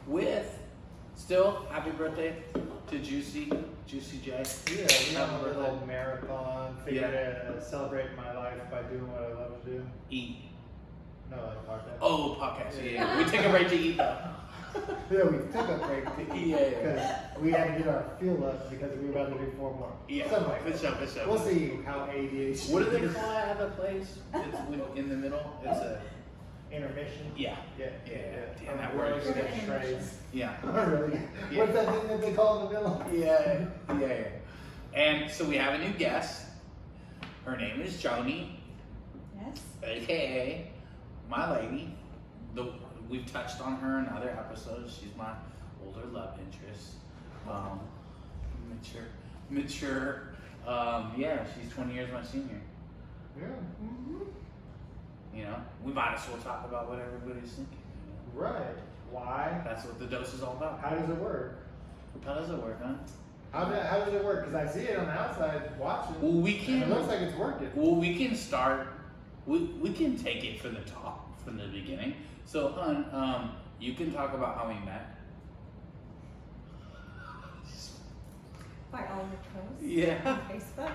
with still happy birthday to Juicy J. Yeah, we have a little marathon. Figured to celebrate my life by doing what I love to do. Eat. No, like podcast. Oh, podcast. Yeah. We take a break to eat though. Yeah, we took a break to eat. Yeah. Because we had to get our fuel up because we were about to do 4 more. Yeah. Something like For that. sure. We'll see how ADHD. What do they call it at the place? It's in the middle. It's a intermission? yeah. Yeah. Damn, that We're word. gonna get trades. Yeah. Really? Yeah. What's that thing that they call in the middle? Yeah. And so we have a new guest. Her name is Joni. Yes. AKA my lady. We've touched on her in other episodes. She's my older love interest. Mature. Yeah, she's 20 years my senior. Yeah. Mm-hmm. You know, we might as well talk about what everybody's thinking. You know? Right. Why? That's what the dose is all about. How does it work? How does it work, huh? How does it work? Because I see it on the outside watching. Well, we can. It looks like it's working. Well, we can start. We can take it from the top, from the beginning. So, hon, you can talk about how we met. By all your posts. Yeah. On Facebook.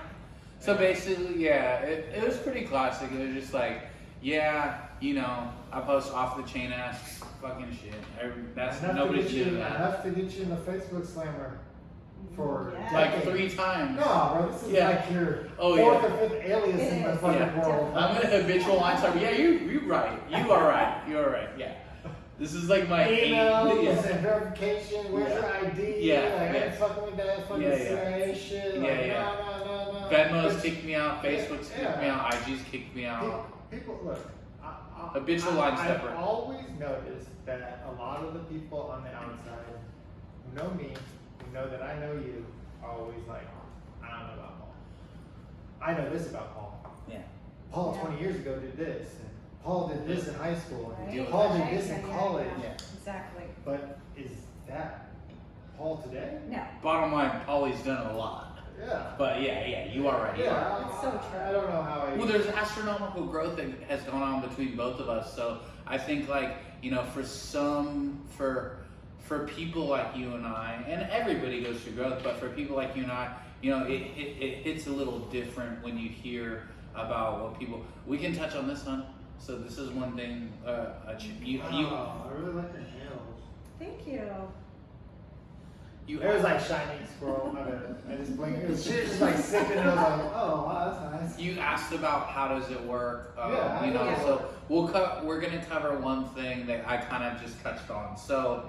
So basically, yeah, it was pretty classic. It was just like, yeah, you know, I post off the chain ass fucking shit. That's nobody's doing that. Enough to get you in the Facebook slammer for Yeah. Like decades. 3 times. No, bro, this is Yeah. like your Oh, fourth yeah. or fifth alias in the Yeah. fucking Yeah. world. I'm an habitual line star. Yeah, you right. You are right. You are right. Yeah. This is like my Emails yeah. and verification. Where's your ID? Yeah, Like, I yeah. ain't fucking with that fucking Yeah, yeah. CIA shit. Like, Yeah. No. Venmo's But kicked me out. Facebook's kicked Yeah. me out. IG's kicked me out. People look. Habitual line stepper. I've always noticed that a lot of the people on the outside who know me, who know that I know you, are always like, I don't know about Paul. I know this about Paul. Yeah. Paul Yeah. 20 years ago did this, and Paul did this in high school, and Right. Paul did Right. this in college. Yeah. Exactly. But is that Paul today? No. Bottom line, Polly's done a lot. Yeah. But yeah, you are right. You are. Yeah, It's so true. I don't know how I. Well, there's astronomical growth that has gone on between both of us. So I think, like, you know, for people like you and I, and everybody goes through growth, but for people like you and I, you know, it hits a little different when you hear about what people. We can touch on this one. So this is one thing. I really like your nails. Thank you. It was like shiny squirrel. I just blinked. It was just like sipping, and I was like, oh, wow, that's nice. You asked about how does it work, Yeah, you know. yeah. So we're gonna cover one thing that I kind of just touched on. So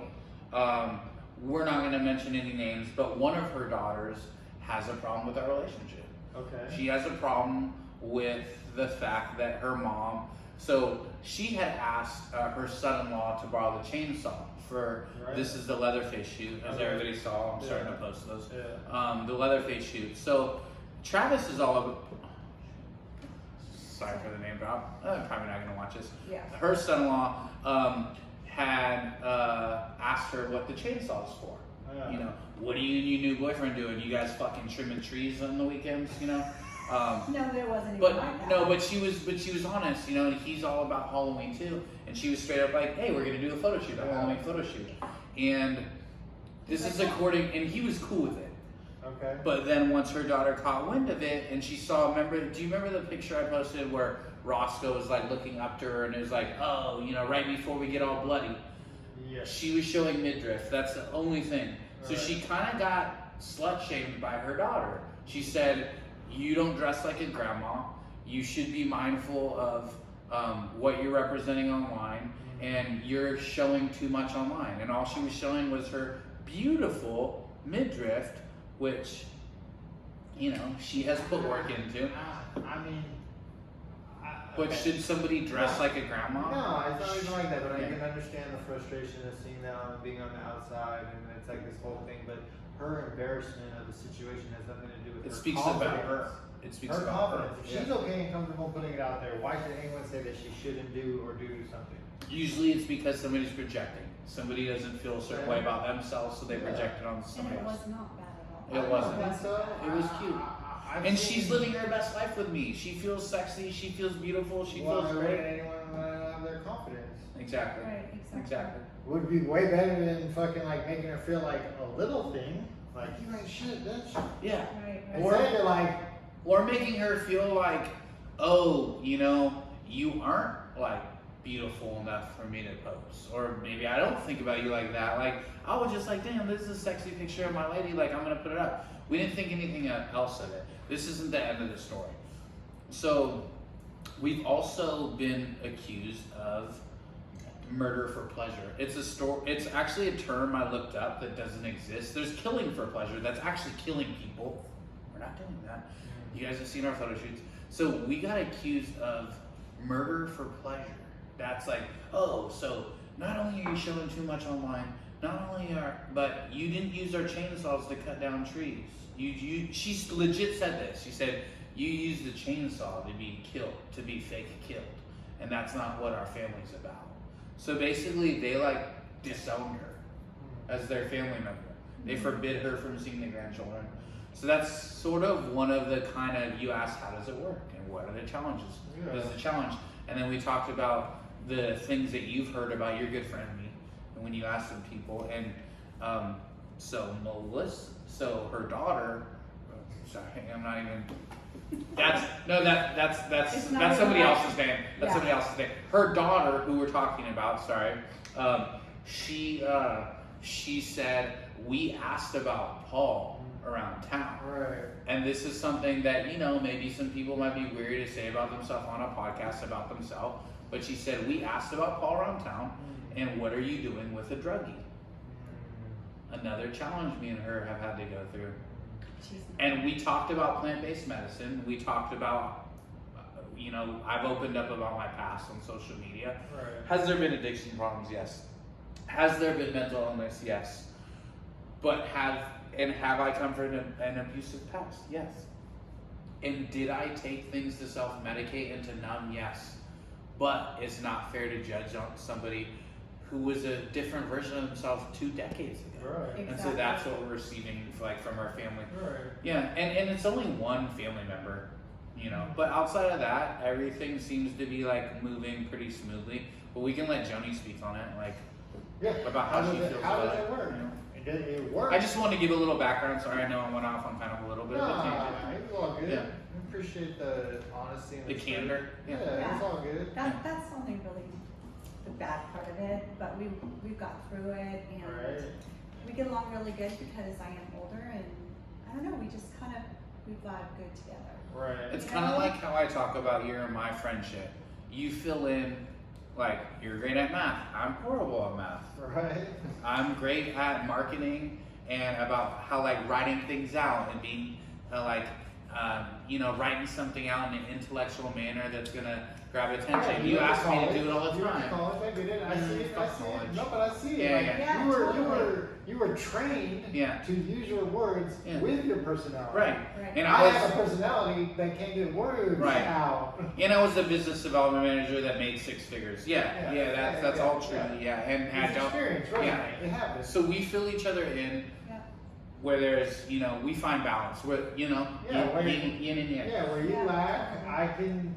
we're not gonna mention any names, but one of her daughters has a problem with our relationship. Okay. She has a problem with the fact that her mom. So she had asked her son-in-law to borrow the chainsaw for. Right. This is the Leatherface shoot, as Okay. everybody saw. I'm starting to Yeah. post those. Yeah. The Leatherface shoot. So Travis is all about. Sorry for the name drop. Probably not gonna watch this. Yeah. Her son-in-law had asked her what the chainsaw's for. Yeah. You know, what are you and your new boyfriend doing? You guys fucking trimming trees on the weekends? You know. No, there wasn't even But like that. no, but she was honest, you know, and he's all about Halloween too. And she was straight up like, hey, we're gonna do a photo shoot, a Halloween photo shoot. And this is according, and he was cool with it. Okay. But then once her daughter caught wind of it and she saw, do you remember the picture I posted where Roscoe was like looking up to her and it was like, oh, you know, right before we get all bloody. Yes. She was showing midriff, that's the only thing. So Right. she kind of got slut shamed by her daughter. She said, you don't dress like a grandma. You should be mindful of what you're representing online, and you're showing too much online. And all she was showing was her beautiful midriff, which, you know, she has put work into. I mean. But okay. should somebody dress like a grandma? No, it's not even like that, but Yeah. I can understand the frustration of seeing that and being on the outside, and it's like this whole thing, but her embarrassment of the situation has nothing to do with It her speaks confidence. about her. It speaks Her about her. confidence. If she's okay and comfortable putting it out there, why should anyone say that she shouldn't do or do something? Usually it's because somebody's projecting. Somebody doesn't feel a certain way about themselves, so they Yeah. project it on And somebody it else. was not bad at all. It I don't wasn't. think so. It was cute. I've And seen- she's living her best life with me. She feels sexy, she feels beautiful, she Well, feels I great. want anyone to have their confidence. Exactly. Right, exactly. Exactly. Would be way better than fucking like making her feel like a little thing. Like, you ain't shit, bitch. Yeah. Right, right. Instead you're like, Or making her feel like, oh, you know, you aren't like beautiful enough for me to post. Or maybe I don't think about you like that. Like, I was just like, damn, this is a sexy picture of my lady. Like, I'm gonna put it up. We didn't think anything else of it. This isn't the end of the story. So, we've also been accused of murder for pleasure. It's actually a term I looked up that doesn't exist. There's killing for pleasure. That's actually killing people. We're not doing that. You guys have seen our photo shoots. So we got accused of murder for pleasure. That's like, oh, so not only are you showing too much online, but you didn't use our chainsaws to cut down trees. She legit said this. She said, you used the chainsaw to be killed, to be fake killed. And that's not what our family's about. So basically, they like disowned her as their family member. They forbid her from seeing the grandchildren. So that's sort of one of the kind of, you asked, how does it work? And what are the challenges? Yeah. What is the challenge? And then we talked about the things that you've heard about your good friend me, and when you ask some people. And so Melissa, her daughter, sorry, I'm not even. That's somebody else's name. That's somebody else's name. Her daughter, who we're talking about, sorry, she said, we asked about Paul around town. right. And this is something that, you know, maybe some people might be weary to say about themselves on a podcast about themselves. But she said, we asked about Paul around town, and what are you doing with a druggie? Another challenge me and her have had to go through. And we talked about plant-based medicine. We talked about, you know, I've opened up about my past on social media. Right. Has there been addiction problems? Yes. Has there been mental illness? Yes. But have I come from an abusive past? Yes. And did I take things to self-medicate and to numb? Yes. But it's not fair to judge on somebody who was a different version of themselves 2 decades ago. Right. And so that's what we're receiving like from our family. Right. Yeah, and it's only one family member, you know. But outside of that, everything seems to be like moving pretty smoothly. But we can let Joni speak on it, like about how she feels How about does it work? You know? It works. I just want to give a little background. Sorry, I know I went off on kind of a little bit of a tangent. It's all good. Yeah. I appreciate the honesty and The candor. Yeah, Yeah. it's all good. That's only really the bad part of it, but we've got through it, and Right. we get along really good because I am older, and I don't know, we just kind of, we vibe good together. Right. It's kind of like how I talk about your and my friendship. You fill in, like, you're great at math. I'm horrible at math. Right. I'm great at marketing and about how like writing things out and being you know, writing something out in an intellectual manner that's gonna grab attention. You ask me to do it all the You went time. to college, I did it. I see it. I Fuck see it. college. No, but I see it. Yeah, Like, yeah. Yeah, you were trained Yeah. to use your words Yeah. with your personality. Right. Right. And I I have a was personality that can't get words Right. out. and I was a business development manager that made 6 figures. Yeah, that's all true. Yeah, and I It's don't. experience, right? Yeah. It happens. So we fill each other in. Yeah. Where there's, you know, we find balance. Where, you know, Yeah, where yin and yang. Yeah, where you Yeah. lack, I can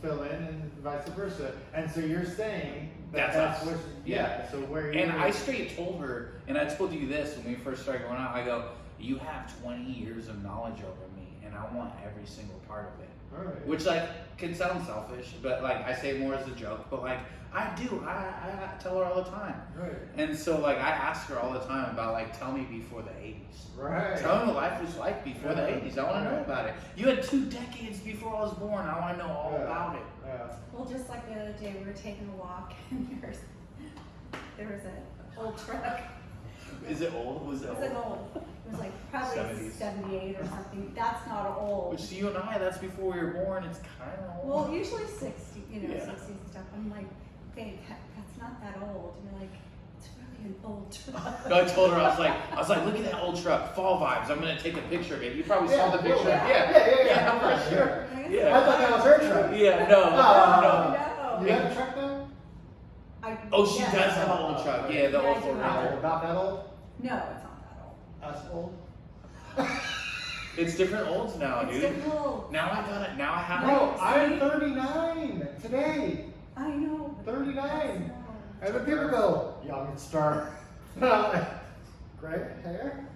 fill in, and vice versa. And so you're saying that That's us. what, Yeah. So where you And I straight told her, and I told you this when we first started going out, I go, you have 20 years of knowledge over me, and I want every single part of it. Alright. Which, like, can sound selfish, but, like, I say more as a joke, but, like, I do. I tell her all the time. Right. And so, like, I ask her all the time about, like, tell me before the 80s. Right. Tell me what life was like before the Yeah. 80s. I want to know Right. about it. You had 2 decades before I was born. I want to know all Yeah. about it. Yeah. Well, just like the other day, we were taking a walk, and there was an old truck. Is it old? Was It was an old. It was like probably 70s. 78 or something. That's not old. Which to you and I, that's before we were born. It's kind of old. Well, usually 60, you know, Yeah. 60s and stuff. I'm like, babe, that's not that old. And you're like, it's really an old truck. I told her, I was like, look at that old truck, fall vibes. I'm gonna take a picture of it. You probably saw Yeah, the picture. yeah. Yeah, for Yeah. sure. I Yeah. I thought that was her truck. Yeah, no, Oh. no. No. You have a truck though? Oh, she yeah. does have an old truck. Yeah, the Yeah, old I do Ford have Ranger. it. About that old? No, it's not that old. Us old? It's different olds now, It's dude. different old. Now I got it. Now I have No, it. I'm 39 today. I know. 39. And then people go, young star. Gray hair?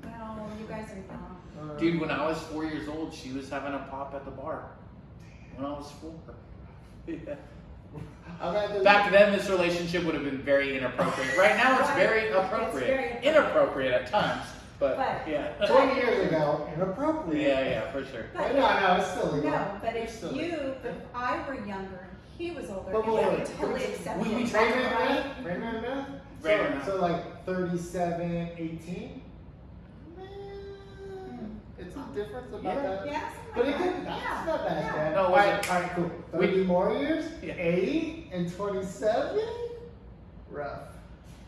No, you guys are young. Dude, when I was 4 years old, she was having a pop at the bar. When I was 4. Yeah. Back then, this relationship would have been very inappropriate. Right now, it's very appropriate. It's very Inappropriate at times, but yeah. 20 years ago, inappropriate. Yeah, for sure. But No, it's still legal. no, but It's if still if I were younger and he was older, But I would wait, totally accept we it. tried Raymond Right? math? Raymond math? Raymond So like 37, 18? It's a difference about Yeah. that. Yeah, But something it like could, that. that's not bad, Yeah. Dad. No, Alright, cool. 30 more years? Yeah. 80 and 27? Rough.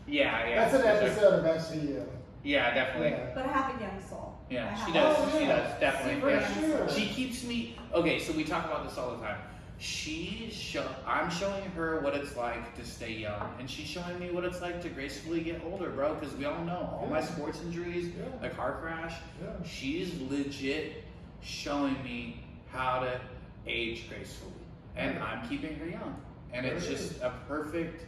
Yeah. That's an for sure. episode of SVU. Yeah, definitely. Yeah. But I have a young soul. Yeah, I she have- does. Oh, She yeah. does definitely. Super Yeah. young. She keeps me. Okay, so we talk about this all the time. I'm showing her what it's like to stay young, and she's showing me what it's like to gracefully get older, bro. Because we all know all my Yeah. sports injuries, Yeah. a car crash. Yeah. She's legit showing me how to age gracefully, and Yeah. I'm keeping her young, and There it's it just a perfect.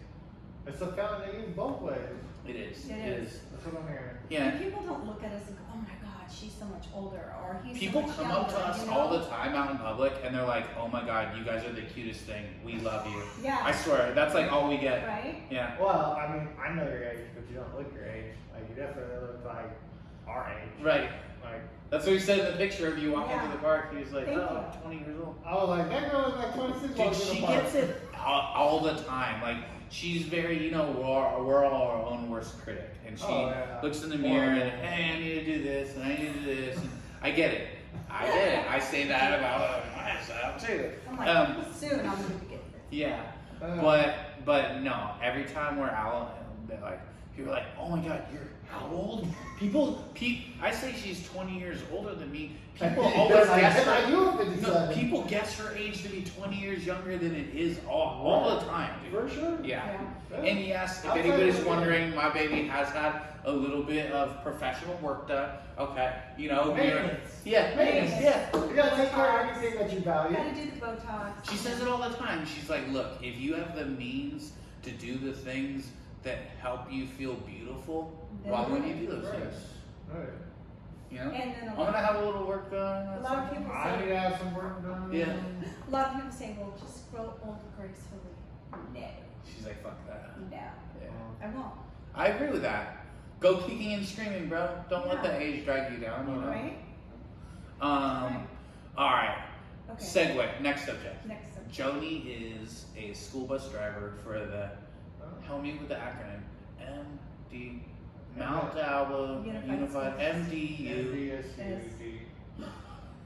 It's a fountain they use both ways. It is. It It is. is. That's what I'm hearing. Yeah. And people don't look at us and go, oh my God, she's so much older, or he's People so much come up to younger, us you know? all the time out in public, and they're like, "Oh my God, you guys are the cutest thing. We love you." Yeah. I swear, that's like all we get. Right? Yeah. Well, I mean, I know your age, but you don't look your age. Like, you definitely look like our age. Right. Like, That's what he said in the picture of you walking Yeah. through the park. He was like, Thank "Oh, you. 20 years old." I was like, that girl is like 26. Dude, walking she in the park. gets it all the time. Like, she's very, we're all our own worst critic, and she Oh, yeah. looks in the mirror and, "Hey, I need to do this, and I need to do this." And I get it. I say that about myself too. I'm like, soon I'm going to get this. Yeah. Uh, But no, every time we're out, they're like, people are like, "Oh my God, you're how old?" I say she's 20 years older than me. People always guess Are her. you No, 57? people guess her age to be 20 years younger than it is all the time, dude. For sure. Yeah. Yeah. And yes, if Outside anybody's of the- wondering, my baby has had a little bit of professional work done. Okay, we're Maintenance. yeah, maintenance, yeah. You gotta take care of anything that you value. Gotta do the Botox. She says it all the time. She's like, "Look, if you have the means to do the things that help you feel beautiful, Then why do wouldn't it. you do those Right. things?" Right. You know? And then I'm gonna have a little work done. a lot of people I need say, to have some work done. Yeah. a lot of people say, well, just grow old gracefully. No, She's like, "Fuck that." no, Yeah. I won't. I agree with that. Go kicking and screaming, bro. Don't let Yeah. the age drag you down. You know? Right? All right. Okay. Segue. Next subject. Next subject. Joni is a school bus driver for the. Help me with the acronym. MD. Mount Alba Unified Unified School MDU. MDSUD.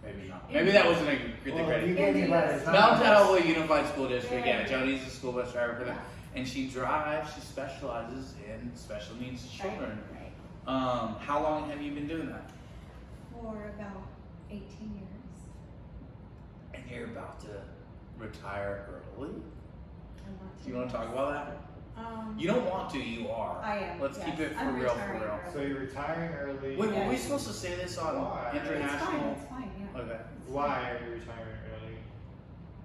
Maybe not. Maybe that wasn't a good Well, credit. you gave me right. It's not Mount nice. Alba Unified School District. Yeah, Yeah. Joni's a school bus driver for them, and she drives. She specializes in special needs children. Right. How long have you been doing that? For about 18 years. And you're about to retire early. I Do you want to talk about that? Um, You don't want to. You are. I am. Let's yes. keep it for I'm real. For retiring real. early. So you're retiring early. Wait, were Yeah. we supposed to say this on Why? It's fine, international? it's fine, yeah. Okay. It's Why fine. are you retiring early?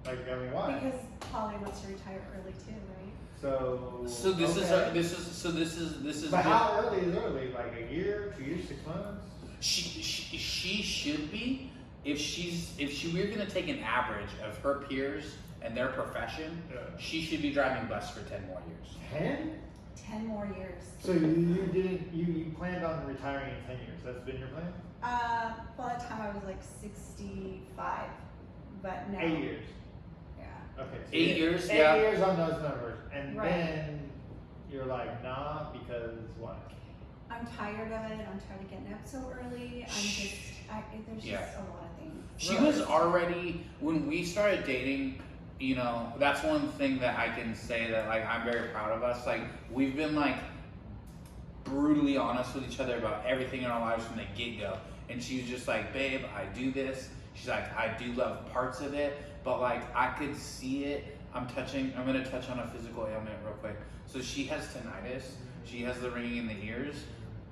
Like, I mean, why? Because Polly wants to retire early too, right? So. So this okay. is But how early is early? Like a year, 2 years, 6 months? she should be if we were gonna take an average of her peers and their profession, Yeah. she should be driving bus for 10 more years. 10? 10 more years. So you planned on retiring in 10 years. That's been your plan? By the time I was like 65, but no. 8 years. Yeah. Okay. So 8 years, 8 yeah. years on those numbers. And Right. then you're like, nah, because what? I'm tired of it. I'm tired of getting up so early. There's Yeah. just a lot of things. She Right. was already, when we started dating, that's one thing that I can say that like I'm very proud of us. Like we've been like brutally honest with each other about everything in our lives from the get-go. And she was just like, "Babe, I do this." She's like, "I do love parts of it, but like I could see it." I'm gonna touch on a physical ailment real quick. So she has tinnitus. She has the ringing in the ears.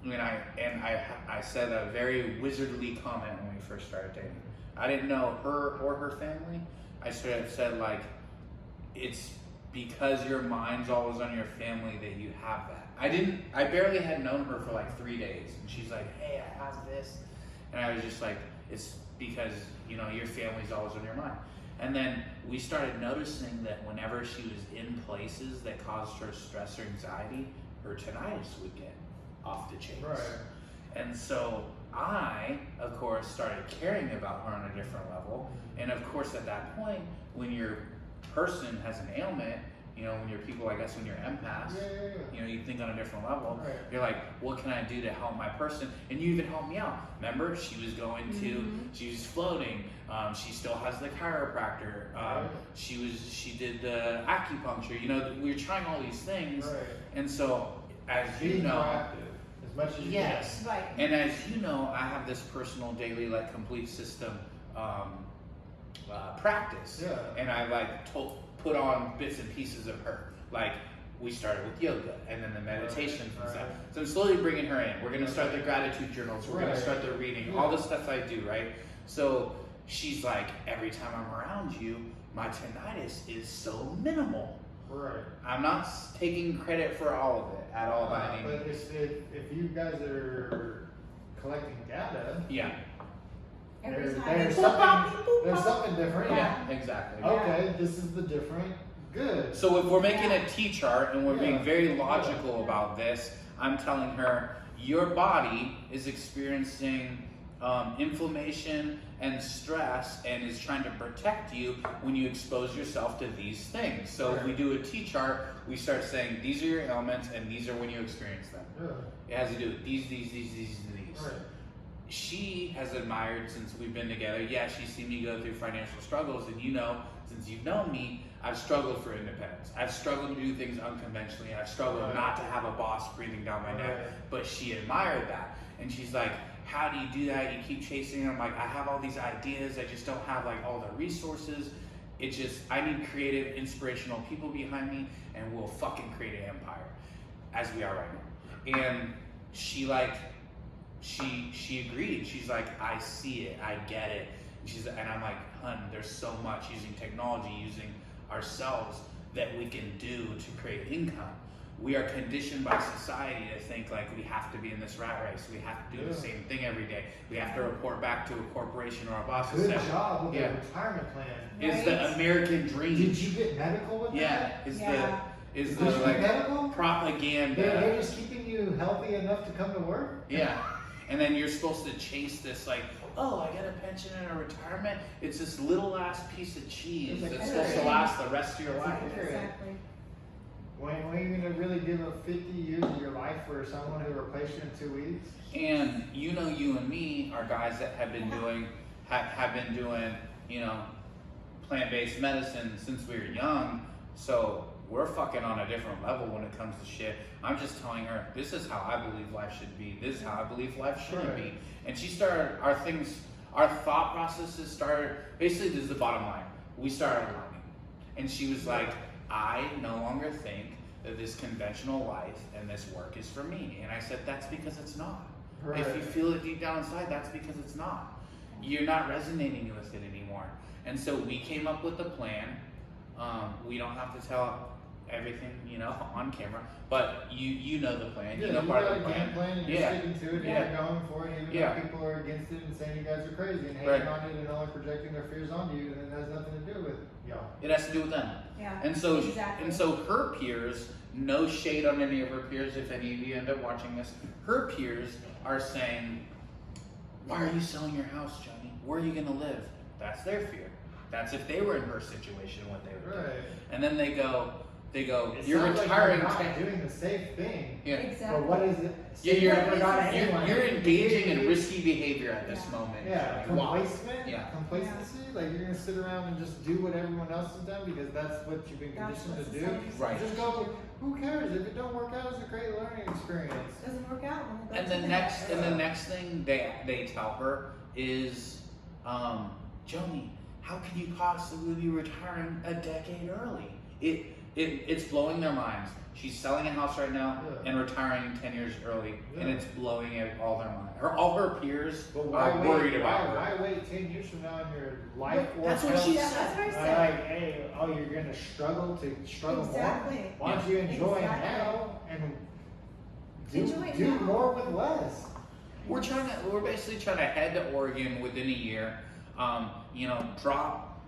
And I said a very wizardly comment when we first started dating. I didn't know her or her family. I sort of said like, it's because your mind's always on your family that you have that. I barely had known her for like 3 days, and she's like, hey, I have this. And I was just like, it's because, you know, your family's always on your mind. And then we started noticing that whenever she was in places that caused her stress or anxiety, her tinnitus would get off the chains. Right. And so I, of course, started caring about her on a different level. And of course, at that point, when your person has an ailment, you know, when you're people, I guess, when you're empaths, you know, you think on a different level. Right. You're like, what can I do to help my person? And you even helped me out. Remember, she was going to, she was floating. She still has the chiropractor. She did the acupuncture. You know, we were trying all these things. Right. And so, as you Being know, proactive as much as you yes. Right. And as you know, I have this personal daily, like, complete system practice. Yeah. And I like put on bits and pieces of her. Like, we started with yoga and then the meditations and stuff. So I'm slowly bringing her in. We're gonna start the gratitude journals. We're gonna start the reading, all the stuff I do, right? So she's like, every time I'm around you, my tinnitus is so minimal. Right. I'm not taking credit for all of it at all by any But means. if you guys are collecting data, Yeah. Every time. there's something different. Yeah, exactly. Okay, this is the different. Good. So if we're making a T-chart and we're being very logical about this, I'm telling her your body is experiencing inflammation and stress and is trying to protect you when you expose yourself to these things. So if we do a T-chart, we start saying these are your ailments and these are when you experience them. Yeah. It has to do with these, and these. Right. She has admired since we've been together. Yeah, she's seen me go through financial struggles, and you know, since you've known me, I've struggled for independence. I've struggled to do things unconventionally. I've struggled not to have a boss breathing down my neck. But she admired that, and she's like, "How do you do that? You keep chasing." I'm like, "I have all these ideas. I just don't have like all the resources. It just I need creative, inspirational people behind me, and we'll fucking create an empire, as we are right now." And she like. She agreed. She's like, I see it, I get it. And I'm like, hun, there's so much using technology, using ourselves that we can do to create income. We are conditioned by society to think like we have to be in this rat race. We have to do the same thing every day. We have to report back to a corporation or a boss. Good job with the retirement plan. Is the American dream. Did you get medical with that? Is Did the you like get medical? propaganda. They're just keeping you healthy enough to come to work? Yeah. And then you're supposed to chase this like, oh, I got a pension and a retirement. It's this little ass piece of cheese that's supposed to last the rest of your life. Exactly. When are you gonna really give up 50 years of your life for someone who replaced you in 2 weeks? And you know, you and me are guys that have been doing, you know, plant-based medicine since we were young. So we're fucking on a different level when it comes to shit. I'm just telling her, this is how I believe life should be. This is how I believe life shouldn't be. And she started, our thought processes started, basically this is the bottom line. We started aligning. And she was like, I no longer think that this conventional life and this work is for me. And I said, that's because it's not. Right. If you feel it deep down inside, that's because it's not. You're not resonating with it anymore. And so we came up with a plan. We don't have to tell everything, you know, on camera, but you know the plan. Yeah, you know you part got of the a plan. game plan and you're sticking to it and you're going for it, even though people are against it and saying you guys are crazy and hating on it and only projecting their fears onto you, and it has nothing to do with y'all. It has to do with them. Yeah. And so exactly. her peers, no shade on any of her peers if any of you end up watching this, her peers are saying, why are you selling your house, Joni? Where are you gonna live? That's their fear. That's if they were in her situation, what they would do. And then they go, you're retiring. Like you're not doing the safe thing. Yeah. Exactly. But what is it? You're engaging in risky behavior at this moment. Yeah, Wow. complacency. Like you're gonna sit around and just do what everyone else has done because that's what you've been conditioned to do. Right. Just go. Who cares if it don't work out? It's a great learning experience. Doesn't work out. And the next thing they tell her is, Joni, how can you possibly be retiring a decade early? It's blowing their minds. She's selling a house right now Yeah. and retiring 10 years early, and Yeah. it's blowing all their mind. All her peers But are worried about her. Why wait 10 years from now in your life or That's what health? she Yeah, said. that's what I Like, said. hey, oh, you're gonna struggle Exactly. more. Why don't you enjoy Exactly. now and Enjoy it do now. more with less? We're basically trying to head to Oregon within a year. Drop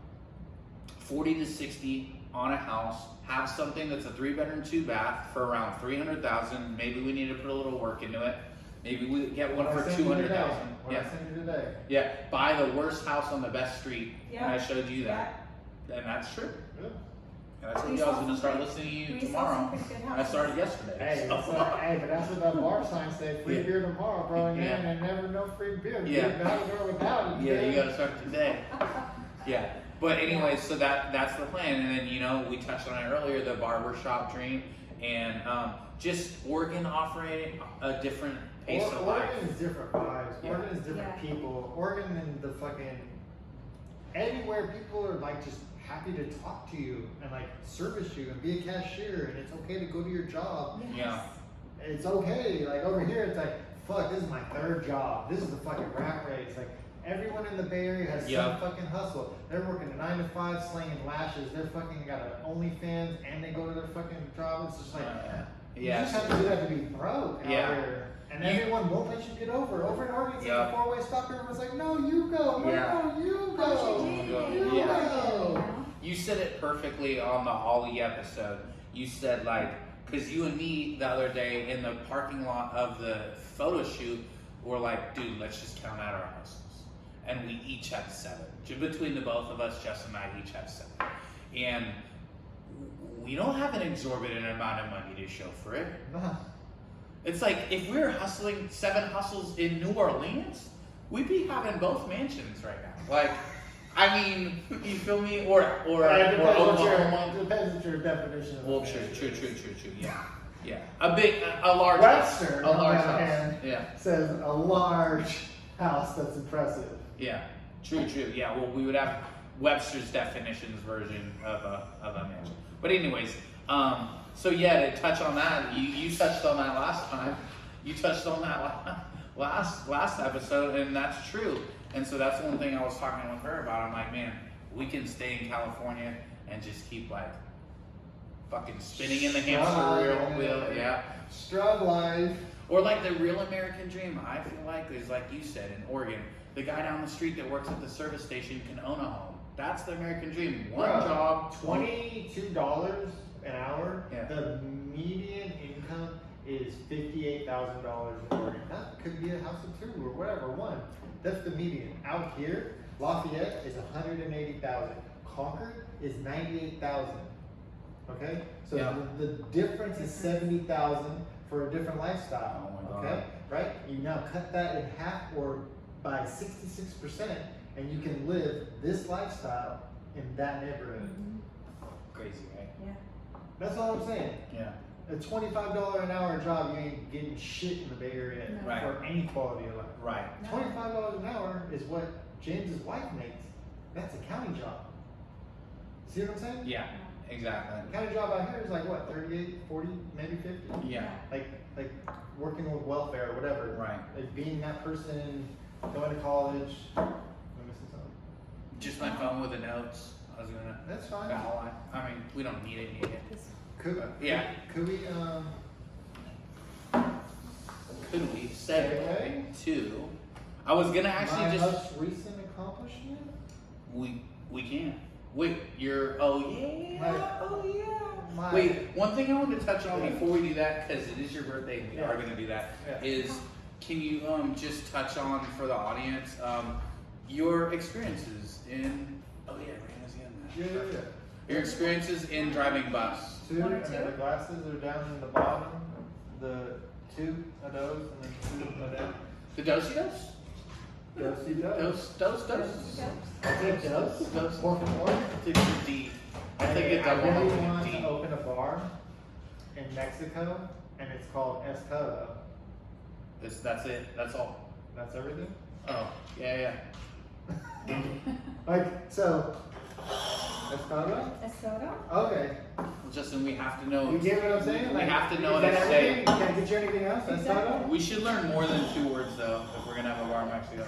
40 to 60 on a house. Have something that's a 3-bedroom, 2-bath for around 300,000. Maybe we need to put a little work into it. Maybe we get one for 200,000. What I sent you today. Yeah. Buy the worst house on the best street. Yeah. And I showed you that. And that's true. Yeah. And I told you I was going to start listening to you We saw tomorrow. some pretty good I houses. started yesterday. Hey, so- but that's what that bar sign said. Free Yeah. beer tomorrow, bro. And Yeah. and never no free beer. Yeah. You gotta go without it. Yeah, you man. gotta start today. Yeah. But anyway, so that's the plan. And then, we touched on it earlier, the barbershop dream, and just Oregon offering a different pace of life. Oregon is different vibes. Yeah. Oregon is different Yeah. people. Oregon and the fucking anywhere people are like just happy to talk to you and like service you and be a cashier, and it's okay to go to your job. Yes. Yeah. It's okay. Like over here, it's like, fuck, this is my 3rd job. This is the fucking rat race. Like everyone in the Bay Area has Yeah. some fucking hustle. They're working 9 to 5, slinging lashes. They're fucking got an OnlyFans and they go to their fucking job. It's just like, you just have to do that to be broke out Yeah. here. And You- everyone won't let you get over. Over in Oregon, it's Yeah. like a 4-way stop. Everyone's like, no, you go. No, Yeah. no, you How's go. your day? You Yeah. go. You said it perfectly on the Ollie episode. You said because you and me the other day in the parking lot of the photo shoot were like, dude, let's just count out our hustles. And we each had 7. Between the both of us, Justin and I each have 7. And we don't have an exorbitant amount of money to show for it. Nah. It's like if we were hustling 7 hustles in New Orleans, we'd be having both mansions right now. Like, I mean, you feel me? Or Depends Oklahoma. what your definition of Well, a true. mansion is. Yeah. A large house. Webster, A on large the other house. hand, Yeah. says a large house that's impressive. Yeah. True. Yeah. Well, we would have Webster's definitions version of a mansion. But anyways, so yeah, to touch on that, you touched on that last time. You touched on that last episode, and that's true. And so that's one thing I was talking with her about. I'm like, man, we can stay in California and just keep fucking spinning in the hamster wheel. Yeah. Strug life. Or the real American dream, I feel like, is like you said in Oregon. The guy down the street that works at the service station can own a home. That's the American dream. One Bro, job, $22 an hour. Yeah. The median income is $58,000 in Oregon. That could be a house of 2 or whatever, 1. That's the median. Out here, Lafayette is $180,000. Concord is $98,000. Okay, so Yeah. the difference is $70,000 for a different lifestyle. Oh my God. Okay, right? You now cut that in half or by 66%, and you can live this lifestyle in that neighborhood. crazy, right? Yeah. That's all I'm saying. Yeah. A $25 an hour job, you ain't getting shit in the Bay Area No. Right. for any quality of life. Right. No. $25 an hour is what James's wife makes. That's a county job. See what I'm saying? Yeah. Exactly. A county job out here is like what, 38, 40, maybe 50? Yeah. Like working with welfare or whatever. Right. Like being that person, going to college. Am I missing something? Just my phone with the notes. I was gonna. That's fine. I mean, we don't need it. Could Yeah. Could we Could we segue Okay. to? I was gonna my actually just. most recent accomplishment? We can. Wait, oh yeah. My- Wait, one thing I wanted to touch on Yeah. before we do that, because it is your birthday and we Yeah. are going to do that, Yeah. is can you just touch on for the audience your experiences in? Oh yeah, Raina's in that. Yeah. Your experiences in driving bus. 2, One or and two? then the glasses are down in the bottom. The 2 of those, and then 2 of them. The dos-y-dos? Dosey dose. Dos. I take dose. Dose. More for more. It's D. I think it's I double really want D. to open a bar in Mexico, and it's called Escoto. That's it. That's all. That's everything? Oh, yeah. Like, so, Escoto? A soda? Okay. Justin, we have to know. You get what I'm saying? We have to know is what that to say. everything? Can I get you anything else? That's not We should learn more than 2 words though, if we're gonna have a bar in Mexico.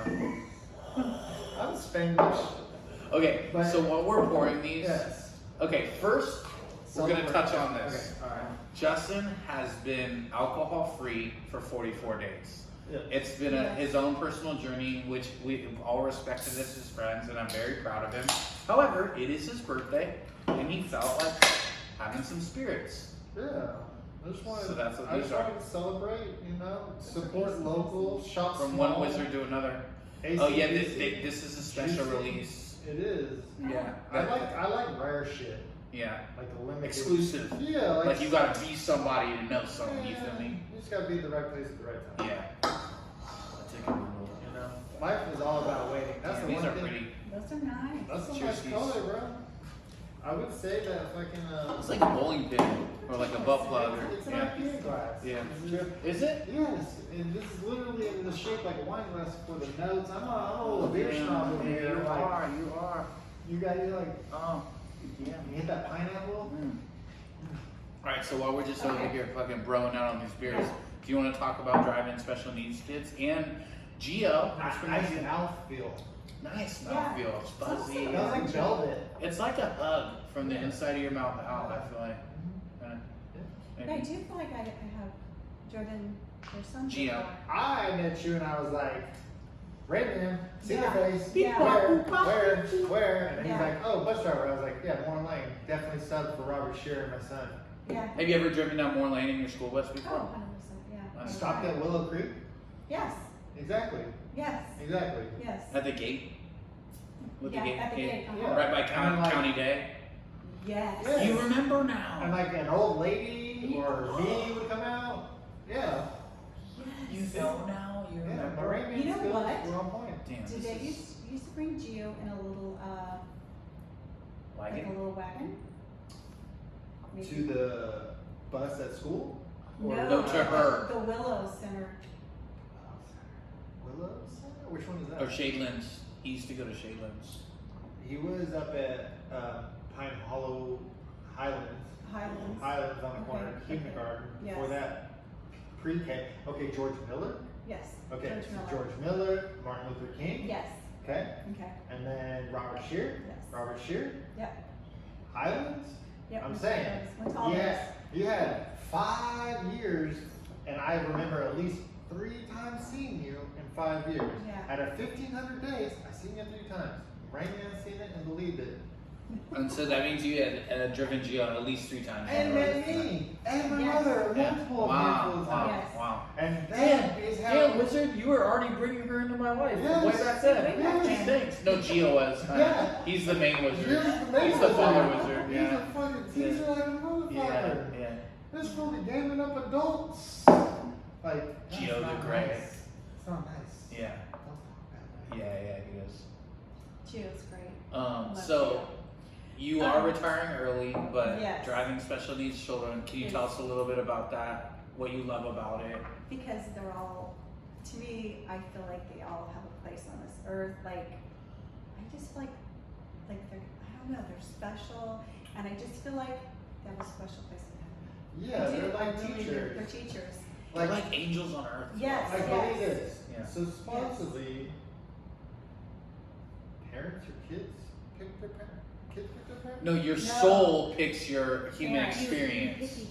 I'm Spanglish. Okay, But- so while we're pouring these, Yes. okay, first we're gonna touch on Okay, this. alright. Justin has been alcohol free for 44 days. Yeah. It's been his own personal journey, which we've all respected as his friends, and I'm very proud of him. However, it is his birthday, and he felt like having some spirits. Yeah. I just wanted, So that's what I these just are. wanted to celebrate, you know, support local, shop From small. one wizard to another. ACDC. Oh yeah, this is a special Juicy. release. It is. Yeah. I like rare shit. Yeah. Like the limited. Exclusive. Yeah, Like you gotta be somebody to know something, you feel me? You just gotta be at the right place at the right time. Yeah. I'll take a little. You know, life is all about waiting. That's the These one are thing. pretty. Those are nice. That's a Cheers, nice color, bro. I would say that fucking It's like a bowling pin or like a butt plug. Or, it's an yeah. IPA glass. Yeah. It's- Is it? Yes, and this is literally in the shape like a wine glass for the notes. I'm a beer snob over here. You Like, are. You are. you guys like, Oh. yeah, you hit that pineapple. All right. So while we're just over here fucking broing out on these beers, do you want to talk about driving special needs kids and Geo? Nice mouthfeel. Nice Yeah. mouthfeel. It's fuzzy. It smells like velvet. It's like a hug from the inside of your mouth out. I feel like. Yeah, I do feel like I have driven their son. Geo. before. I met you and I was like, Raymond, see Yeah. your face. Yeah. Where? And he's Yeah. like, oh, bus driver. I was like, yeah, Warren Lane. Definitely sub for Robert Shearer, my son. Yeah. Have you ever driven down Moore Lane in your school bus Oh, before? 100%. Yeah. Stopped at Willow Creek? Yes. Exactly. Yes. Exactly. Yes. At the gate? With Yeah, the gate? at the gate, uh-huh. Right by And then, like- County Day? Yes. Yeah. You remember And now? like an old lady or me would come out. Yeah. You know now? You Yeah. remember? My Raymond You know skills what? were on point. Damn, Did this they is used to bring Geo in a little like a wagon? little wagon? To the bus at school? Or No, to her. The Willow Center. Willow Center? Which one is that? Or Shadelands. He used to go to Shadelands. He was up at Pine Hollow Highlands. Highlands. On the corner, Okay, kindergarten. yes. Before that, pre-K. Okay, George Miller. Yes. Okay, George so Miller. George Miller, Martin Luther King. Yes. Okay, Okay. and then Robert Shearer. Yes. Robert Shearer. Yep. Highlands. Yep. I'm went to saying, those. Went to all yeah, those. you had 5 years, and I remember at least 3 times seeing you in 5 years. Yeah. Out of 1,500 days, I seen you 3 times. Raymond seen it and believed it. And so that means you had driven Geo at least 3 times. And met me, and my Yes. mother, Yeah. multiple Wow, handfuls of wow, times. Yes. wow. And Damn, that is how. damn, Wizard, you were already bringing her into my life. Yes. Way back then. Way back Gee, then. thanks. No, Geo was. Yeah. He's the main wizard. You're the main He's the wizard. father wizard. He's Yeah. a fucking teacher like a motherfucker. Yeah, yeah. This fool be gaming up adults. Like, that's Geo the not Grey. nice. It's not nice. Yeah. Don't talk that way. Yeah, he is. Geo's great. So you are retiring early, but Yes. driving special needs children. Can you tell us a little bit about that? What you love about it? Because they're all, to me, I feel like they all have a place on this earth. Like, I just feel like they're, I don't know, they're special, and I just feel like they have a special place in heaven. Yeah, I do, they're like I really do. teachers. They're teachers. They're like angels on earth. Yes. Like, believe this. Yeah. So, supposedly, parents or kids pick their parents? Kids pick their parents? No, your No. soul picks your human Yeah. experience.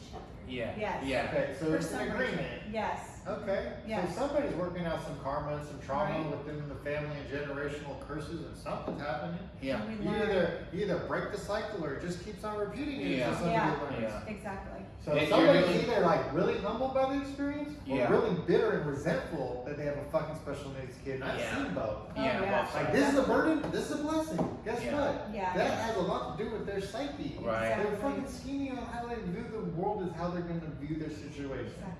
Yeah. Yes. Yeah. Okay, so For it's some an reason. agreement. Yes. Okay, Yes. so somebody's working out some karma and some trauma Right. within the family and generational curses, and something's happening. Yeah. And we You learn. either break the cycle or it just keeps on repeating it Yeah. until somebody Yeah. learns. Yeah. Exactly. So And somebody's you're doing- either like really humbled by the experience or Yeah. really bitter and resentful that they have a fucking special needs kid. And I've Yeah. seen both. Oh, Yeah. yeah. well, Like, this is a burden, this is a blessing. Guess Yeah. what? Yeah. That has a lot to do with their psyche. Right. They're fucking scheming on how they view the world is how they're going to view their situation. Exactly.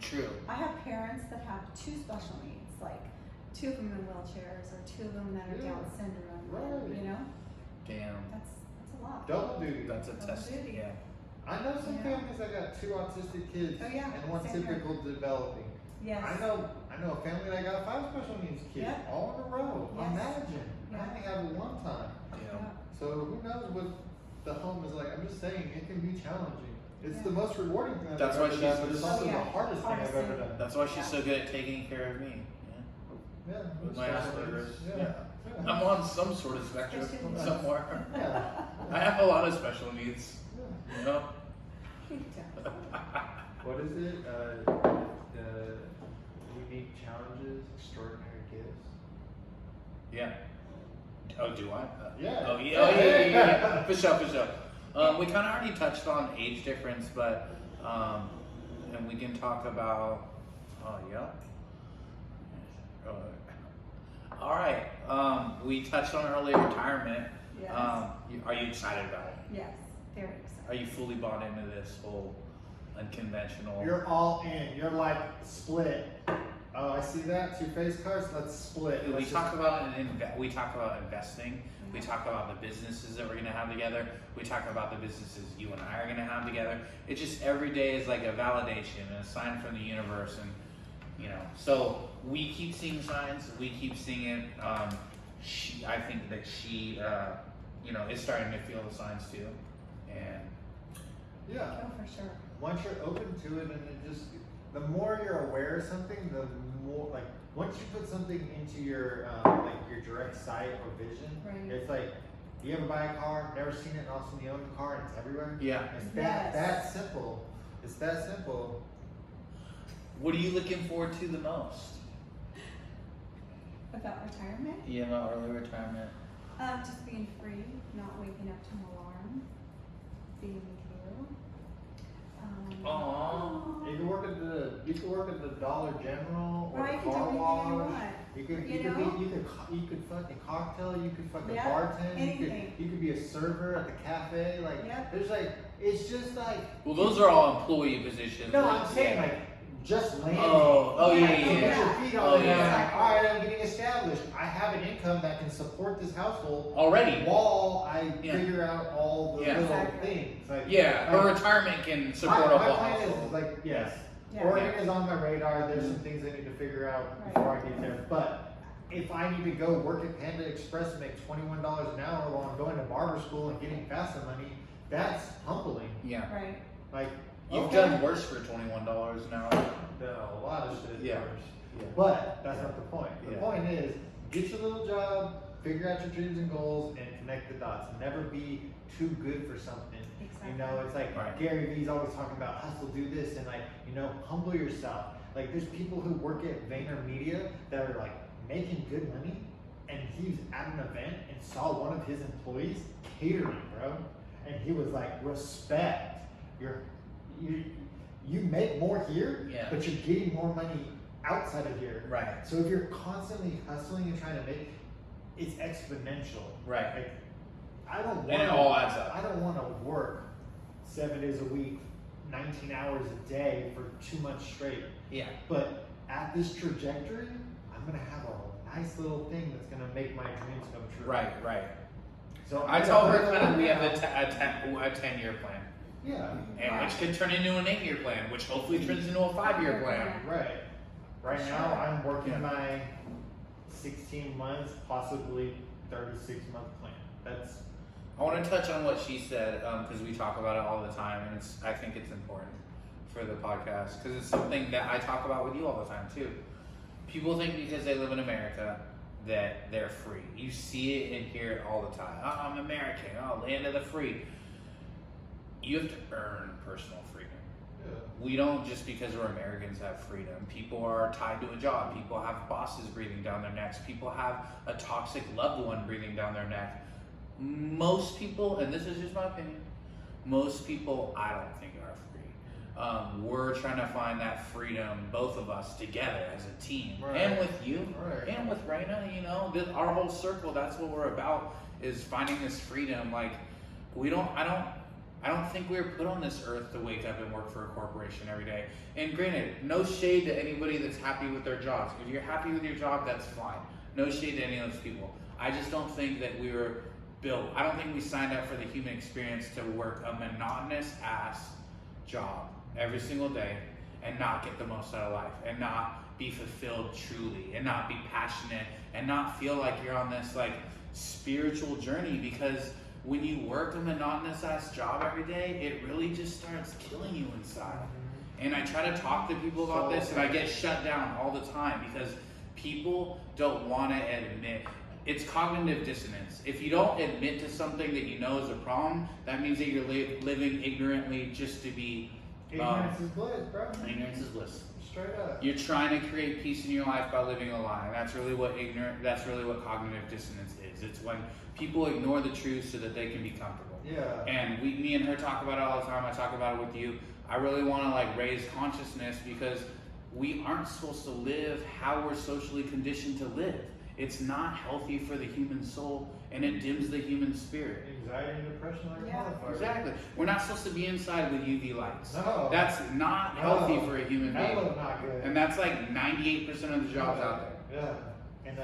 True. I have parents that have 2 special needs, like 2 of them in wheelchairs or 2 of them that are Yeah. Down syndrome. Right. You know, Damn. that's a lot. Double duty. That's a test. duty. Yeah. I know some Yeah. families that got 2 autistic kids Oh, yeah. and 1 Same here. typical developing. Yes. I know a family that got 5 special needs kids Yep. all in a row. Yes. Imagine. I Yeah. only have it one time. Yeah. Yeah. So who knows what the home is like, I'm just saying, it can be challenging. It's the most rewarding thing That's I've why ever she's- done, but it's also the hardest thing I've ever done. That's why she's so good at taking care of me. Yeah. With my Asperger's. Yeah. Yeah. Yeah. I'm on some sort of spectrum Special needs. somewhere. Yeah. I have a lot of special needs. Yeah. You know? What is it? Unique challenges, extraordinary gifts. Yeah. Oh, do I? Yeah. Oh, yeah. For sure. We kind of already touched on age difference, but and we can talk about. Oh, yeah. All right. We touched on early retirement. Yes. Are you excited about it? Yes, very excited. Are you fully bought into this whole unconventional? You're all in. You're like split. Oh, I see that. 2 face cards. Let's split. We Let's talk about we talk about investing. We talk about the businesses that we're gonna have together. We talk about the businesses you and I are gonna have together. It's just every day is like a validation and a sign from the universe, and you know. So we keep seeing signs. We keep seeing it. I think that she, is starting to feel the signs too, and Yeah. Oh, for sure. Once you're open to it, and it just, the more you're aware of something, the more, like, once you put something into your, your direct sight or vision, Right. it's like, you ever buy a car, never seen it, and all of a sudden you own the car and it's everywhere? yeah. It's Yes. that simple. It's that simple. What are you looking forward to the most? About retirement? Yeah, about early retirement. Just being free, not waking up to an alarm, being with you. Aww. You can work at the Dollar General or Or I the can do car anything I wash. want. You could fucking cocktail. You could fucking Yeah, bartend. anything. You could be a server at the cafe. Like Yep. there's like it's just like. Well, those are all employee positions. No, right? I'm saying Yeah. like just landing. Oh, yeah, Yeah, You put yeah. your feet on Oh, it. yeah. And like, all right, I'm getting established. I have an income that can support this household. Already. While I Yeah. figure out all the Yeah. little Exactly. things. Like, Yeah, her like, retirement can support a my whole plan household. is like, yes, Yeah. Oregon is on my radar. There's some things I need to figure out Right. before I get there. But if I need to go work at Panda Express and make $21 an hour while I'm going to barber school and getting FAFSA money, that's humbling. Yeah. Right. Like, You've okay, done worse for $21 an hour. done a lot of shit Yeah. worse. Yeah. But that's not the point. The Yeah. point is, get your little job, figure out your dreams and goals, and connect the dots. Never be too good for something. Exactly. You know, it's like Right. Gary Vee's always talking about hustle, do this, and like, humble yourself. Like, there's people who work at VaynerMedia that are like making good money, and he's at an event and saw one of his employees catering, bro, and he was like, respect. You make more here, Yeah. but you're getting more money outside of here. Right. So if you're constantly hustling and trying to make, it's exponential. Right. Like, I don't want And it all adds up. I don't want to work 7 days a week, 19 hours a day for 2 months straight. Yeah. But at this trajectory, I'm gonna have a nice little thing that's gonna make my dreams come true. Right. So I told her kind of we have a 10-year plan, Yeah. and which could turn into an 8-year plan, which hopefully turns into a 5-year plan. Right. Right Sure. now, I'm working Yeah. my 16 months, possibly 36-month plan. That's I want to touch on what she said because we talk about it all the time, and I think it's important for the podcast because it's something that I talk about with you all the time too. People think because they live in America that they're free. You see it and hear it all the time. Oh, I'm American. Oh, land of the free. You have to earn personal freedom. We don't just because we're Americans have freedom. People are tied to a job. People have bosses breathing down their necks. People have a toxic loved one breathing down their neck. Most people, and this is just my opinion, most people I don't think are free. We're trying to find that freedom, both of us together as a team, Right. and with you, Right. and with Raina. Our whole circle. That's what we're about, is finding this freedom. Like I don't think we were put on this earth to wake up and work for a corporation every day. And granted, no shade to anybody that's happy with their jobs. If you're happy with your job, that's fine. No shade to any of those people. I just don't think that we were built. I don't think we signed up for the human experience to work a monotonous ass job every single day and not get the most out of life and not be fulfilled truly and not be passionate and not feel like you're on this like spiritual journey, because when you work a monotonous ass job every day, it really just starts killing you inside. And I try to talk to people about this, and I get shut down all the time because people don't want to admit. It's cognitive dissonance. If you don't admit to something that you know is a problem, that means that you're living ignorantly just to be. Ignorance is bliss, bro. Ignorance is bliss. Straight up. You're trying to create peace in your life by living a lie. And that's really what cognitive dissonance is. It's when people ignore the truth so that they can be comfortable. Yeah. And me and her talk about it all the time. I talk about it with you. I really want to like raise consciousness because we aren't supposed to live how we're socially conditioned to live. It's not healthy for the human soul, and it dims the human spirit. Anxiety and depression like a motherfucker. Exactly. We're not supposed to be inside with UV lights. No. That's not healthy for a human That being. was not good. And that's like 98% of the jobs out there. Yeah.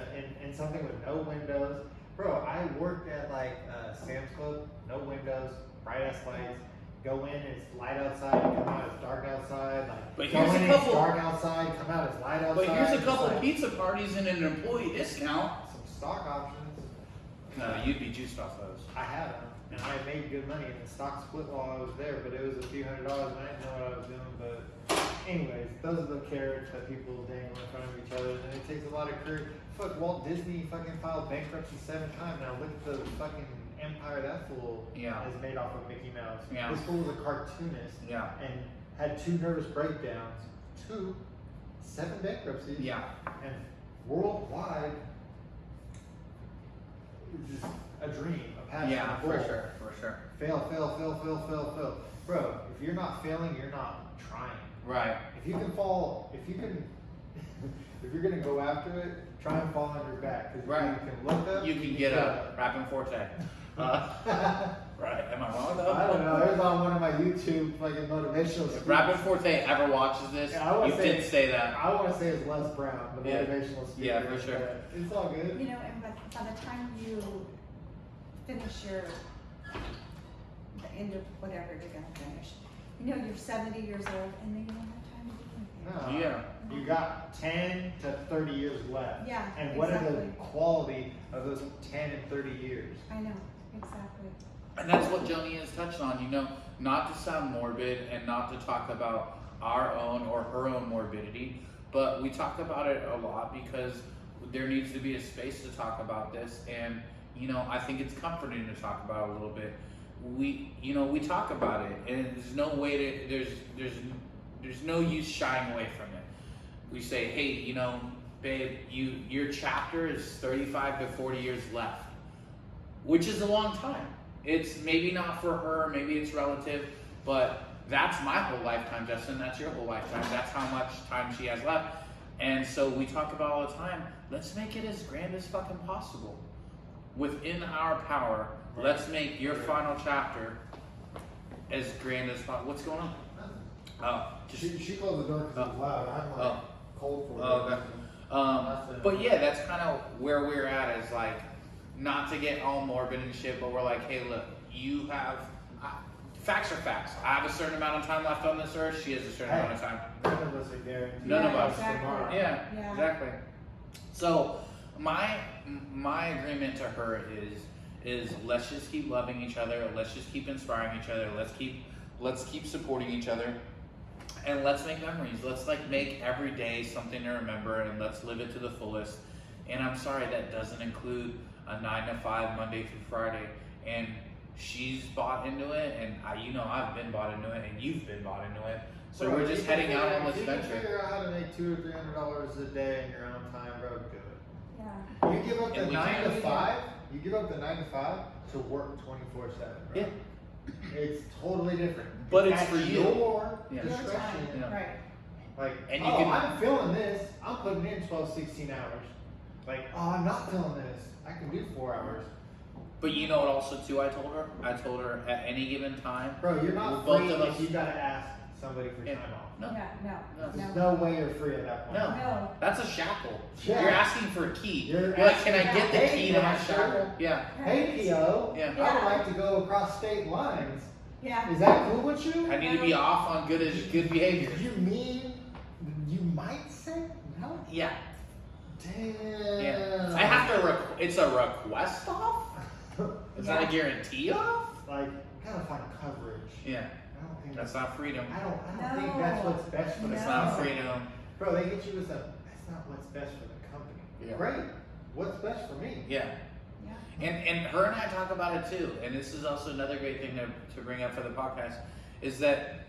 And something with no windows. Bro, I worked at like Sam's Club, no windows, bright ass lights. Go in, it's light outside, come out, it's dark outside. Like, But go here's in, a couple- it's dark outside, come out, it's light outside. But here's a It's couple like pizza parties and an employee discount. some stock options. No, you'd be juiced off those. I had them, and I made good money, and the stock split while I was there, but it was a few $100s, and I didn't know what I was doing. But anyways, those are the carrots that people dangle in front of each other, and it takes a lot of courage. Fuck, Walt Disney fucking filed bankruptcy 7 times. Now look at the fucking empire that fool has made off of Mickey Mouse. Yeah. This fool was a cartoonist and had 2 nervous breakdowns, 7 bankruptcies, and worldwide, just a dream, a passion, a goal. for sure. Fail. Bro, if you're not failing, you're not trying. Right. If you can fall, if you're gonna go after it, try and fall on your back. Because Right. you can look up, You can get up. Rapping Forte. Right. Am I wrong though? I don't know. It was on one of my YouTube fucking motivational If speeches. Rapping Forte ever watches this, Yeah, I wanna you say- did say that. I want to say it's Les Brown, the Yeah. motivational speaker. Yeah, for sure. but It's all good. You know, and by the time you finish the end of whatever you're gonna finish, you know you're 70 years old and then you don't have time to do anything. No. Yeah. You got 10 to 30 years left. Yeah, And what are the exactly. quality of those 10 and 30 years? I know, exactly. And that's what Joni has touched on, you know, not to sound morbid and not to talk about our own or her own morbidity, but we talk about it a lot because there needs to be a space to talk about this. And, you know, I think it's comforting to talk about it a little bit. We talk about it, and there's no way to, there's no use shying away from it. We say, hey, you know, babe, your chapter is 35 to 40 years left, which is a long time. It's maybe not for her, maybe it's relative, but that's my whole lifetime, Justin. That's your whole lifetime. That's how much time she has left. And so we talk about all the time, let's make it as grand as fucking possible. Within our power, let's make your final chapter as grand as possible. What's going on? Oh, just She closed the door because it was loud. I'm like cold for it. okay. But yeah, that's kind of where we're at, is like, not to get all morbid and shit, but we're like, hey, look, you have, facts are facts. I have a certain amount of time left on this earth, she has a certain amount of time. None of us are guaranteed. None of us. Exactly. Yeah, exactly. So my agreement to her is let's just keep loving each other, let's just keep inspiring each other, let's keep supporting each other, and let's make memories. Let's like make every day something to remember, and let's live it to the fullest. And I'm sorry, that doesn't include a 9 to 5 Monday through Friday. And she's bought into it, and I've been bought into it, and you've been bought into it. So Bro, we're just heading out on this You can venture. figure out how to make $200 or $300 a day in your own time, bro. Do it. Yeah. You give up the And we 9 can. to 5. You give up the 9 to 5 to work 24/7, bro. Yeah. It's totally different. But it's at for you. Your Yeah. Your discretion. time, Yeah. right. Like, And you oh, can- I'm feeling this. I'm putting in 12, 16 hours. Like, oh, I'm not feeling this. I can do 4 hours. But you know what also too I told her? I told her at any given time. Bro, you're not Both free of us- if you gotta ask somebody for Yeah. time off. No. Yeah, no. There's no way you're free at that point. No. No. That's a shackle. Yeah. You're asking for a key. You're You're like, can I asking- get the Hey, key to my master. shackle? Yeah. Hey, P.O. Yeah. I would like to go across state lines. Yeah. Is that cool with you? I need to be off on good behavior. You mean you might say no? Yeah. Damn. Yeah. I have to. It's a request off. Is that a guarantee off? Like, gotta find coverage. Yeah. I don't think That's not freedom. I don't No. think that's what's best for the That's No. not company. freedom. Bro, they get you with a, that's not what's best for the company. Yeah. Great. What's best for me? Yeah. Yeah. And her and I talk about it too. And this is also another great thing to bring up for the podcast is that,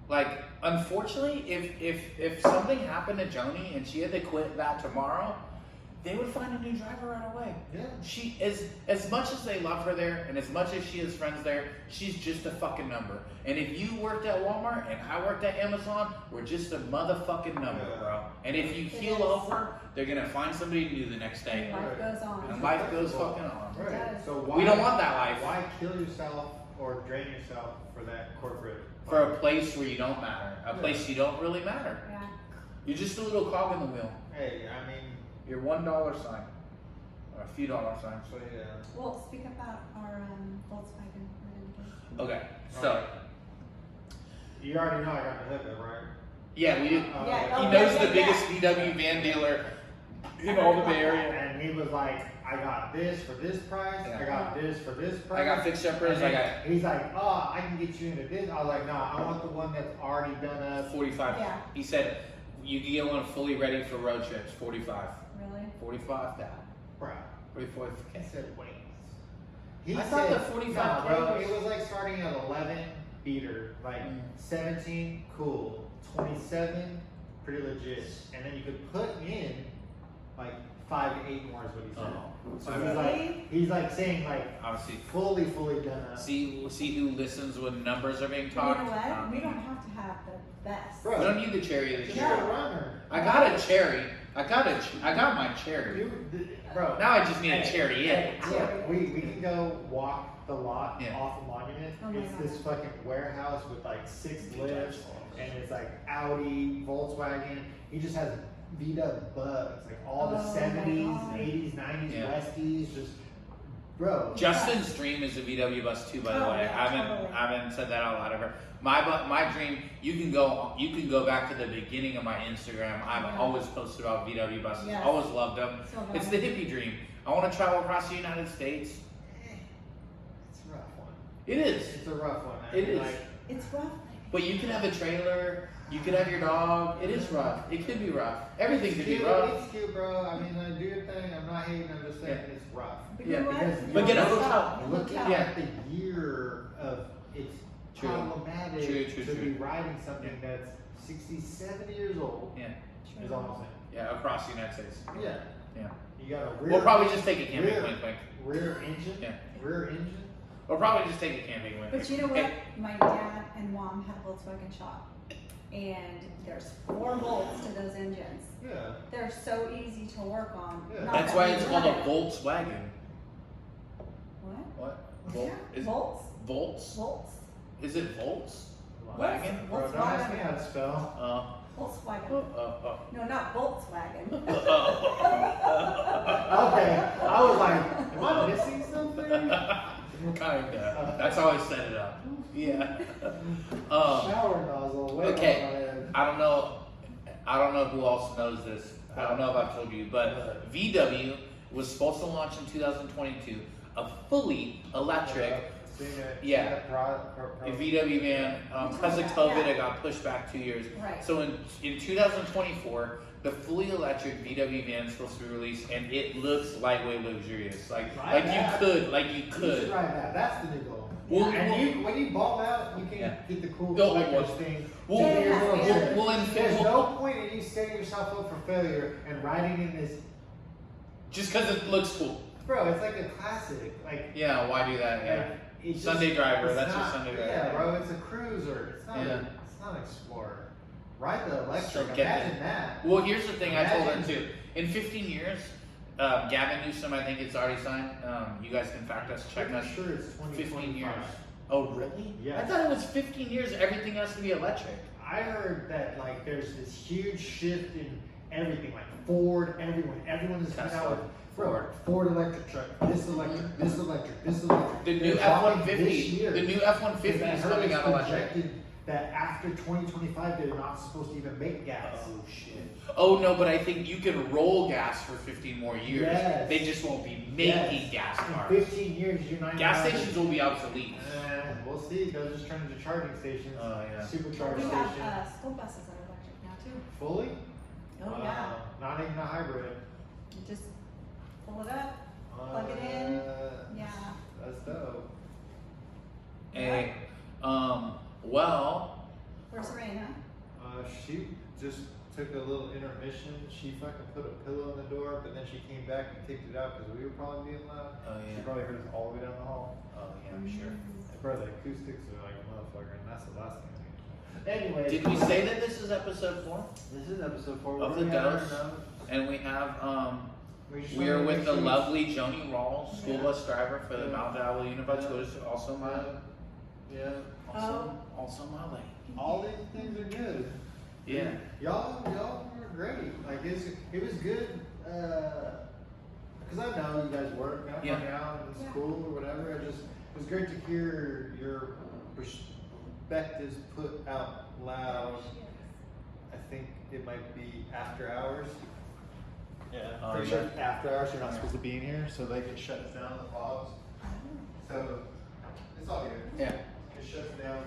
like, unfortunately, if something happened to Joni and she had to quit that tomorrow, they would find a new driver right away. Yeah. She is, as much as they love her there and as much as she has friends there, she's just a fucking number. And if you worked at Walmart and I worked at Amazon, we're just a motherfucking number, bro. And if you It keel is. over, they're gonna find somebody new the next day. Life goes on. And life goes fucking on. It Right. does. So why, We don't want that life. Why kill yourself or drain yourself for that corporate? For a place where you don't matter, a place you don't really matter. Yeah. You're just a little cog in the wheel. Hey, I mean, You're $1 sign, or a few dollar signs. so yeah. Well, speak about our Volkswagen. Okay, so You already know I got the hookup, right? yeah, we did. Yeah, He oh, knows yeah, the yeah, biggest VW van dealer in all the Bay Area. And he was like, I got this for this price, Yeah. I got this for this price. I got fixed uppers. I got He's like, oh, I can get you into this. I was like, no, I want the one that's already done up. 45. Yeah. He said you can get one fully ready for road trips. 45. Really? 45. That. Bro, 44. he Okay. said, wait. He I thought said, the 45K nah, bro, was- it was like starting at 11, beater. Like 17, cool. 27, pretty legit. And then you could put in like 5 to 8 more is what he said. Oh, So my he's bad. like, saying like Obviously. fully done up. See who listens when numbers are being But you talked. know what? We don't have to have the best. Bro. We don't need the cherry of the Just cherry. a runner. I got a cherry. I got my cherry. Bro. Now I just need a Hey, cherry hey, in. look, we can go walk the lot Yeah. off of Monument. Oh my It's God. this fucking warehouse with like 6 lifts, and it's like Audi, Volkswagen. He just has VW bugs, like all the Oh my 70s, God. 80s, 90s, Yeah. Westies, just bro. Justin's dream is a VW bus too, by the Oh, way. yeah, totally. I haven't said that out loud ever. My dream. You can go back to the beginning of my Instagram. I've Yeah. always posted about VW buses. Yes. Always loved them. So have It's I. the hippie dream. I want to travel across the United States. It's a rough one. It is, It's a rough one. I It mean, is. Like, It's rough. but you can have a trailer. You can have your dog. It is rough. It could be rough. Everything it's could be cute, rough. It's cute, bro. I mean, do your thing. I'm not hating. I'm just saying it's rough. But Yeah, you know what? because- You But get a don't hotel. stop. Look Hotel. Yeah. at the year of it's True. problematic True, to true. be riding something that's 67 years old. Yeah, Is all I'm saying. yeah, across the United States. Yeah. Yeah. You got a rear. We'll probably just take a camping rear, wink. rear engine. Yeah. Rear engine. We'll probably just take a camping wink. But you know what? My dad and mom had a Volkswagen shop, and there's 4 volts to those engines. Yeah. They're so easy to work on. Yeah. Not That's that why we it's called a run it. Volkswagen. What? What? Yeah. Is Volts? Volts? Volts? Is it Volts? Volts. Wagon? Bro, don't ask me how to spell. Volkswagen. No, not Volkswagen. Okay. I was like, am I missing something? Kinda. That's how I set it up. Yeah. Shower nozzle. Way okay. over my head. I don't know who else knows this. I don't know if I've told you, but VW was supposed to launch in 2022 a fully electric Yeah. a VW van. Because of COVID, it got pushed back 2 years. Right. So in 2024, the fully electric VW van is supposed to be released, and it looks lightweight luxurious. Like that. you You should could. ride that. That's the new goal. Well, And when you ball out, you can Yeah. get the cool Go, collector's well, thing. We'll, Yeah, Your little yeah. shit. we'll There's no point in you setting yourself up for failure and riding in this. just because it looks cool. Bro, it's like a classic. Like, Yeah, why do that? Yeah. like it's Sunday driver, it's that's your not- Sunday driver. Yeah, bro, it's a cruiser. It's not. Yeah. It's not an Explorer. Ride the electric. So get Imagine that. Well, here's the thing I told her Imagine- too. In 15 years, Gavin Newsom, I think it's already signed. You guys can fact us, check I'm us. sure it's 15 years. 2025. Oh, really? Yeah. I thought it was 15 years. Everything has to be electric. I heard that like there's this huge shift in everything, like Ford, everyone is coming out with Ford electric truck, this electric, this electric, this electric. The new They're talking this F-150. year. The new F-150 I is heard coming it's out electric. projected that after 2025 they're not supposed to even make gas. Oh shit. Oh no, but I think you can roll gas for 15 more years. Yes. They just won't be making gas In cars. 15 years, you're not Gas allowed to- stations will be obsolete. We'll see. They'll just turn into charging stations. Oh, yeah. Supercharged We station. have school buses that are electric now too. Fully? Oh yeah, Not even a hybrid. you just pull it up, plug it in. Yeah. That's dope. Hey, well, Where's Serena? She just took a little intermission. She fucking put a pillow in the door, but then she came back and kicked it out because we were probably being loud. Oh, yeah. She probably heard us all the way down the hall. oh yeah, I'm sure. Bro, the acoustics are like a motherfucker, and that's the last thing I need. Anyway. Did we say that this is episode 4 This is episode 4 of the dose? And we have we are with the lovely Joni Ralls, school Yeah. bus driver for the Yeah. Mount Diablo University. Yeah. Also my, Yeah. also my lady. All these things are good. Yeah. Y'all were great. Like it was good. Cause I know you guys work, I Yeah. hung out in Yeah. school or whatever. It was great to hear your perspectives put out loud. I think it might be after hours. Yeah, Oh, pretty yeah. sure it's after hours. You're not supposed to be in here, so they get shut down. The fogs. So it's all good. Yeah. It shuts down.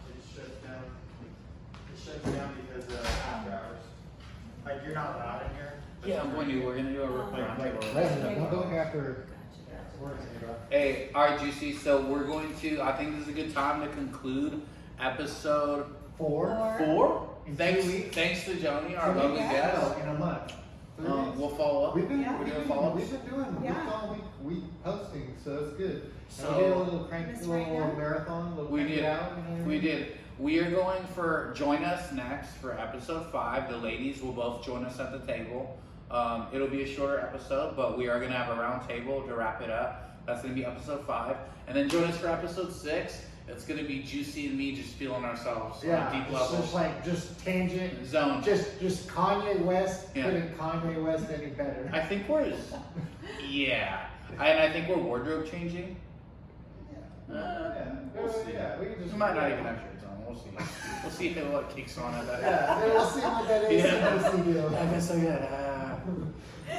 It shuts down. It shuts down because after hours. Like you're not allowed in here. Yeah, I'm going to. We're gonna do a roundtable. Don't go after Gotcha. work, bro. Hey, all right, Juicy. So we're going to. I think this is a good time to conclude episode 4. 4. In 2 Thanks, weeks. thanks to Joni, our So lovely yeah. guest. In a month. 3 weeks. We'll follow up. We've been, Yeah. We're we've doing been, follow-ups. we've been doing Yeah. week on week posting, so it's good. So- And we did a little crank, Miss little Raina? marathon, little We crank it did. out. You know what I We mean? did. We are going for join us next for episode 5. The ladies will both join us at the table. It'll be a shorter episode, but we are gonna have a round table to wrap it up. That's gonna be episode 5, and then join us for episode 6. It's gonna be Juicy and me just feeling ourselves on a deep it's level. just like just tangent. Zone. Just Kanye West Yeah. couldn't Kanye West any better. I think we're, yeah, and I think we're wardrobe changing. We'll see. Yeah, we can just. We might not even have shirts on. We'll see. We'll see what kicks on at that. Yeah, we'll see what that is. Yeah. We'll see deal. I guess so. Yeah.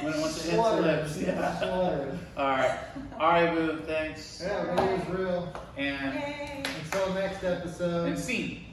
Once it hits the lips. Yeah. Slur. All right, boo. Thanks. Yeah, it is real. And Yay. Until next episode. and scene.